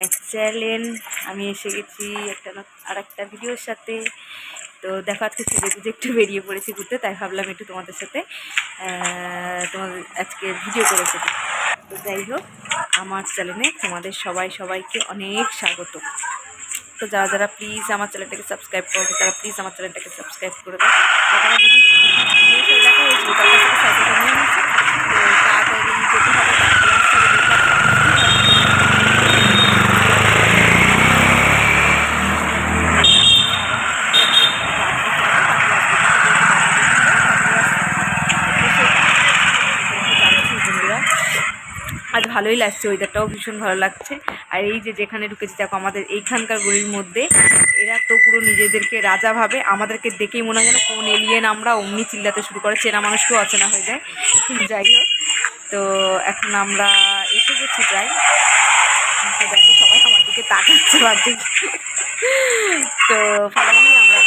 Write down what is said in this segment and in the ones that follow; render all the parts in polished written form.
Channel আমি এসে গেছি আরেকটা ভিডিওর সাথে। তো দেখো আজকে সেজে একটু বেরিয়ে পড়েছি ঘুরতে, তাই ভাবলাম একটু তোমাদের সাথে তোমাদের আজকে ভিডিও করে ফেলি। তো যাই হোক, আমার চ্যানেলে তোমাদের সবাইকে অনেক স্বাগত। তো যারা যারা প্লিজ আমার চ্যানেলটাকে সাবস্ক্রাইব করবে তারা প্লিজ আমার চ্যানেলটাকে সাবস্ক্রাইব করে দাও। ওখানে যদি দেখা হয়েছিল তার কাছ থেকে সাইকেলটা নিয়ে নিয়েছি, তো তাড়াতাড়ি যেতে হবে, তাড়াতাড়ি আসতে হবে। আজ ভালোই লাগছে, ওয়েদারটাও ভীষণ ভালো লাগছে। আর এই যে যেখানে ঢুকেছি দেখো, আমাদের এইখানকার গলির মধ্যে এরা তো পুরো নিজেদেরকে রাজা ভাবে, আমাদেরকে দেখেই মনে হয় যেন কোন এলিয়েন আমরা, অমনি চিল্লাতে শুরু করে, চেনা মানুষকেও অচেনা হয়ে যায়। যাই হোক, তো এখন আমরা এসে গেছি প্রায়। দেখো সবাই আমার দিকে তাকাচ্ছে ভাবছি। তো ফাইনালি আমরা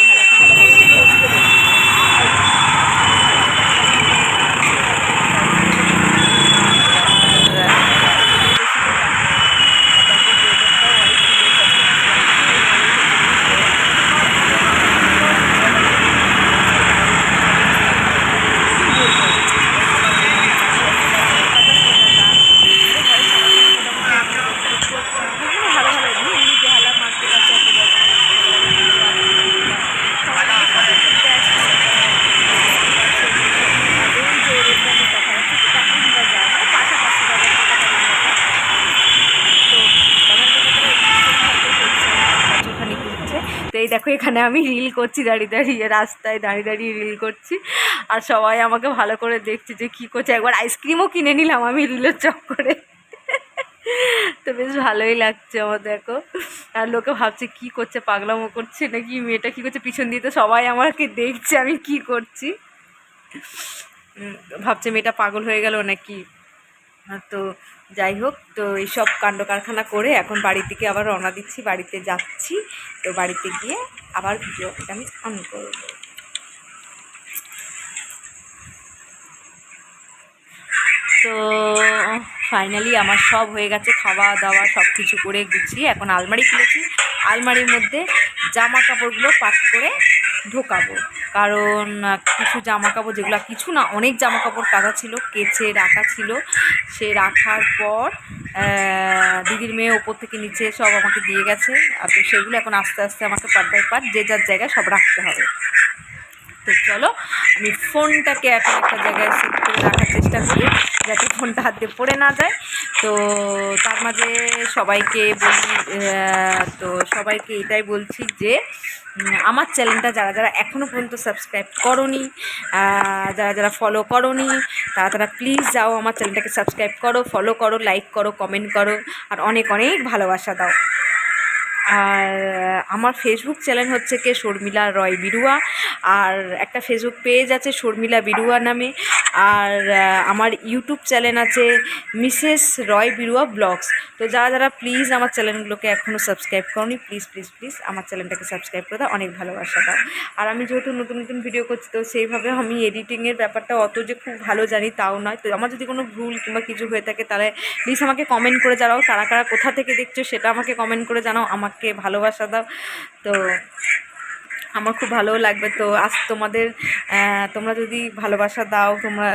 তো এই দেখো, এখানে আমি রিল করছি দাঁড়িয়ে রাস্তায় দাঁড়িয়ে রিল করছি, আর সবাই আমাকে ভালো করে দেখছে যে কী করছে। একবার আইসক্রিমও কিনে নিলাম আমি রিলের চক্করে। তো বেশ ভালোই লাগছে আমার, দেখো। আর লোকে ভাবছে কি করছে, পাগলামো করছে নাকি, মেয়েটা কী করছে, পিছন দিয়ে তো সবাই আমাকে দেখছে আমি কি করছি, ভাবছে মেয়েটা পাগল হয়ে গেল নাকি। তো যাই হোক, তো এইসব কাণ্ড কারখানা করে এখন বাড়ির দিকে আবার রওনা দিচ্ছি, বাড়িতে যাচ্ছি। তো বাড়িতে গিয়ে আবার ভিডিওটা আমি অন করব। তো ফাইনালি আমার সব হয়ে গেছে, খাওয়া দাওয়া সব কিছু করে গুছিয়ে এখন আলমারি খুলেছি। আলমারির মধ্যে জামা কাপড়গুলো পাট করে ঢোকাবো, কারণ কিছু জামা কাপড়, যেগুলো কিছু না, অনেক জামা কাপড় কাঁচা ছিল, কেচে রাখা ছিল। সে রাখার পর দিদির মেয়ে ওপর থেকে নিচে সব আমাকে দিয়ে গেছে, আর তো সেগুলো এখন আস্তে আস্তে আমাকে পার্ট বাই পার্ট যে যার জায়গায় সব রাখতে হবে। তো চলো, আমি ফোনটাকে এখন একটা জায়গায় সেট করে রাখার চেষ্টা করি, যাতে ফোনটা হাতে পড়ে না যায়। তো তার মাঝে সবাইকে বলি, তো সবাইকে এটাই বলছি যে আমার চ্যানেলটা যারা যারা এখনও পর্যন্ত সাবস্ক্রাইব করোনি, যারা যারা ফলো করোনি, তারা প্লিজ যাও আমার চ্যানেলটাকে সাবস্ক্রাইব করো, ফলো করো, লাইক করো, কমেন্ট করো, আর অনেক অনেক ভালোবাসা দাও। আর আমার ফেসবুক চ্যানেল হচ্ছে কি শর্মিলা রয় বিরুয়া, আর একটা ফেসবুক পেজ আছে শর্মিলা বিরুয়া নামে, আর আমার ইউটিউব চ্যানেল আছে মিসেস রয় বিরুয়া ব্লগস। তো যারা যারা প্লিজ আমার চ্যানেলগুলোকে এখনও সাবস্ক্রাইব করোনি, প্লিজ প্লিজ প্লিজ আমার চ্যানেলটাকে সাবস্ক্রাইব করে দাও, অনেক ভালোবাসা দাও। আর আমি যেহেতু নতুন নতুন ভিডিও করছি, তো সেইভাবে আমি এডিটিংয়ের ব্যাপারটা অত যে খুব ভালো জানি তাও নয়। তো আমার যদি কোনো ভুল কিংবা কিছু হয়ে থাকে, তাহলে প্লিজ আমাকে কমেন্ট করে জানাও, কারা কারা কোথা থেকে দেখছো সেটা আমাকে কমেন্ট করে জানাও, আমাকে ভালোবাসা দাও। তো আমার খুব ভালো লাগবে। তো আজ তোমরা যদি ভালোবাসা দাও, তোমরা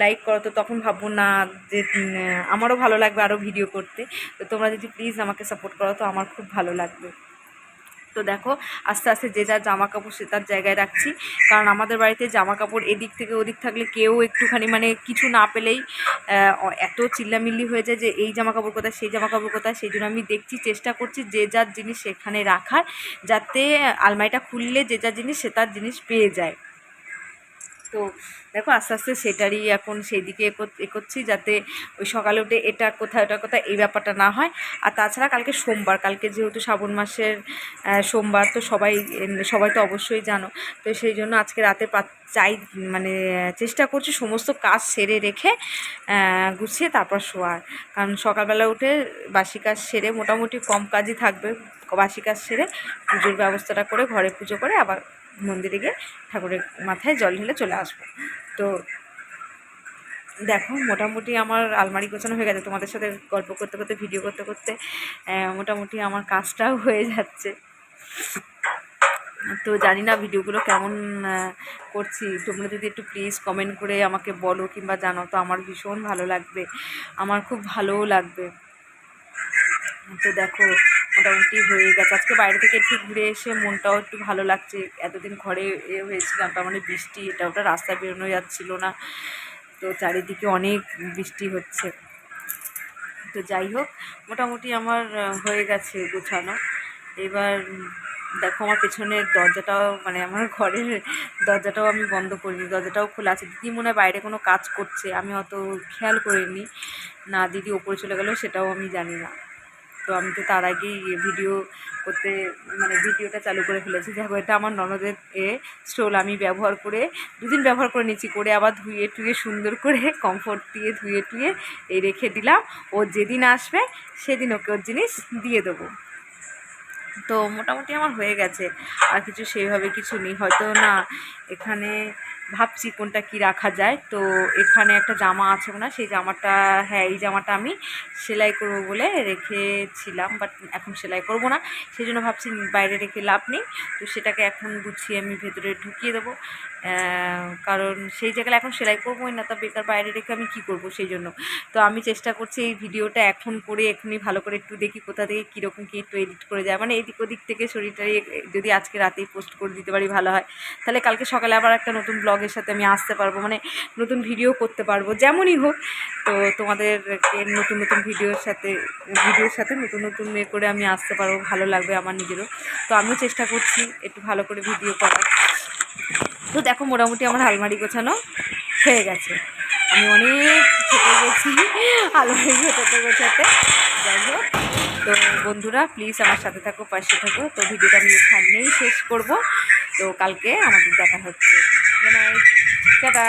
লাইক করো, তো তখন ভাববো না যে আমারও ভালো লাগবে আরও ভিডিও করতে। তো তোমরা যদি প্লিজ আমাকে সাপোর্ট করো, তো আমার খুব ভালো লাগবে। তো দেখো, আস্তে আস্তে যে যার জামা কাপড় সে তার জায়গায় রাখছি, কারণ আমাদের বাড়িতে জামা কাপড় এদিক থেকে ওদিক থাকলে কেউ একটুখানি মানে কিছু না পেলেই এত চিল্লামিল্লি হয়ে যায় যে এই জামা কাপড় কোথায়, সেই জামা কাপড় কোথায়। সেই জন্য আমি দেখছি, চেষ্টা করছি যে যার জিনিস সেখানে রাখার, যাতে আলমারিটা খুললে যে যার জিনিস সে তার জিনিস পেয়ে যায়। তো দেখো, আস্তে আস্তে সেটারই এখন সেই দিকে এগোচ্ছি, যাতে ওই সকালে উঠে এটা কোথায় ওটা কোথায় এই ব্যাপারটা না হয়। আর তাছাড়া কালকে সোমবার, কালকে যেহেতু শ্রাবণ মাসের সোমবার, তো সবাই তো অবশ্যই জানো। তো সেই জন্য আজকে রাতে মানে চেষ্টা করছি সমস্ত কাজ সেরে রেখে গুছিয়ে তারপর শোয়ার, কারণ সকালবেলা উঠে বাসি কাজ সেরে, মোটামুটি কম কাজই থাকবে, বাসি কাজ সেরে পুজোর ব্যবস্থাটা করে, ঘরে পুজো করে আবার মন্দিরে গিয়ে ঠাকুরের মাথায় জল ঢেলে চলে আসবো। তো দেখো মোটামুটি আমার আলমারি গোছানো হয়ে গেছে। তোমাদের সাথে গল্প করতে করতে ভিডিও করতে করতে মোটামুটি আমার কাজটাও হয়ে যাচ্ছে। তো জানি না ভিডিওগুলো কেমন করছি, তোমরা যদি একটু প্লিজ কমেন্ট করে আমাকে বলো কিংবা জানো তো আমার ভীষণ ভালো লাগবে, আমার খুব ভালোও লাগবে। তো দেখো মোটামুটি হয়ে গেছে। আজকে বাইরে থেকে একটু ঘুরে এসে মনটাও একটু ভালো লাগছে। এতদিন ঘরে হয়েছিলাম, তার মানে বৃষ্টি এটা ওটা, রাস্তায় বেরোনো যাচ্ছিল না, তো চারিদিকে অনেক বৃষ্টি হচ্ছে। তো যাই হোক মোটামুটি আমার হয়ে গেছে গোছানো। এবার দেখো আমার পেছনের দরজাটাও, মানে আমার ঘরের দরজাটাও আমি বন্ধ করিনি, দরজাটাও খোলা আছে। দিদি মনে হয় বাইরে কোনো কাজ করছে, আমি অত খেয়াল করিনি। না দিদি ওপরে চলে গেল সেটাও আমি জানি না। তো আমি তো তার আগেই ভিডিও করতে, মানে ভিডিওটা চালু করে ফেলেছি। দেখো এটা আমার ননদের স্টোল, আমি ব্যবহার করে 2 দিন ব্যবহার করে নিচ্ছি, করে আবার ধুয়ে টুয়ে সুন্দর করে কমফোর্ট দিয়ে ধুয়ে টুয়ে রেখে দিলাম। ও যেদিন আসবে সেদিন ওকে ওর জিনিস দিয়ে দেবো। তো মোটামুটি আমার হয়ে গেছে, আর কিছু সেইভাবে কিছু নেই। হয়তো না এখানে ভাবছি কোনটা কি রাখা যায়। তো এখানে একটা জামা আছে না, সেই জামাটা, হ্যাঁ এই জামাটা আমি সেলাই করবো বলে রেখেছিলাম, বাট এখন সেলাই করব না, সেই জন্য ভাবছি বাইরে রেখে লাভ নেই। তো সেটাকে এখন গুছিয়ে আমি ভেতরে ঢুকিয়ে দেবো, কারণ সেই জায়গায় এখন সেলাই করবোই না, তা বেকার বাইরে রেখে আমি কী করবো, সেই জন্য। তো আমি চেষ্টা করছি এই ভিডিওটা এখন করে এখনই ভালো করে একটু দেখি কোথা থেকে কীরকম কী একটু এডিট করে যায়, মানে এদিক ওদিক থেকে শরীরটাই যদি আজকে রাতেই পোস্ট করে দিতে পারি ভালো হয়, তাহলে কালকে সকালে আবার একটা নতুন ব্লগের সাথে আমি আসতে পারবো, মানে নতুন ভিডিও করতে পারবো যেমনই হোক। তো তোমাদেরকে নতুন নতুন ভিডিওর সাথে নতুন নতুন করে আমি আসতে পারবো, ভালো লাগবে আমার নিজেরও। তো আমিও চেষ্টা করছি একটু ভালো করে ভিডিও করার। তো দেখো মোটামুটি আমার আলমারি গোছানো হয়ে গেছে, আমি অনেক থেকে গেছি আলমারি গোছাতে। যাই হোক, তো বন্ধুরা প্লিজ আমার সাথে থাকো, পাশে থাকো। তো ভিডিওটা আমি এখানেই শেষ করব। তো কালকে আমাদের দেখা হচ্ছে, মানে টাটা।